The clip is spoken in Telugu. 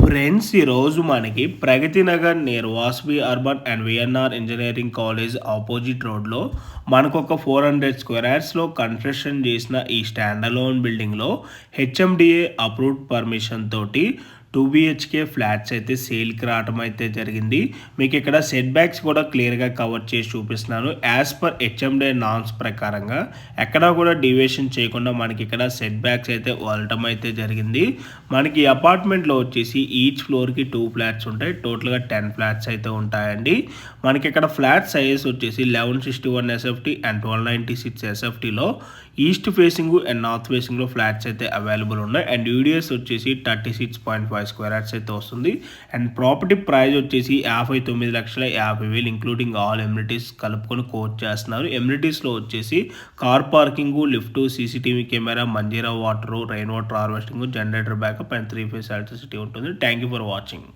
ఫ్రెండ్స్ ఈరోజు మనకి Pragathi Nagar near Vasavi urban and VNR engineering college opposite రోడ్లో మనకు ఒక 400 స్క్వేర్ యార్డ్స్లో కన్స్ట్రక్షన్ చేసిన ఈ స్టాండ్ అలోన్ బిల్డింగ్లో హెచ్ఎండిఏ అప్రూవ్డ్ పర్మిషన్ తోటి 2 BHK ఫ్లాట్స్ అయితే సేల్కి రావడం అయితే జరిగింది. మీకు ఇక్కడ సెట్ బ్యాక్స్ కూడా క్లియర్గా కవర్ చేసి చూపిస్తున్నాను. యాజ్ పర్ హెచ్ఎండిఏ నామ్స్ ప్రకారంగా ఎక్కడా కూడా డివియేషన్ చేయకుండా మనకి ఇక్కడ సెట్ బ్యాక్స్ అయితే వదలటం అయితే జరిగింది. మనకి అపార్ట్మెంట్లో వచ్చేసి ఈచ్ ఫ్లోర్కి 2 ఫ్లాట్స్ ఉంటాయి. టోటల్గా 10 ఫ్లాట్స్ అయితే ఉంటాయండి. మనకి ఇక్కడ ఫ్లాట్ సైజెస్ వచ్చేసి 1161 SFT అండ్ 1296 SFTలో ఈస్ట్ ఫేసింగ్ అండ్ నార్త్ ఫేసింగ్లో ఫ్లాట్స్ అయితే అవైలబుల్ ఉన్నాయి. అండ్ యూడిఎస్ వచ్చేసి 36.5 స్క్వేర్ యార్డ్స్ అయితే వస్తుంది. అండ్ ప్రాపర్టీ ప్రైస్ వచ్చేసి 59,50,000 ఇంక్లూడింగ్ ఆల్ ఎమ్యూనిటీస్ కలుపుకొని కోట్ చేస్తున్నారు. ఎమ్యూనిటీస్లో వచ్చేసి car parking, lift, CCTV camera, Manjeera water, rain water harvesting, generator backup and 3 phase electricity ఉంటుంది. Thank you for watching.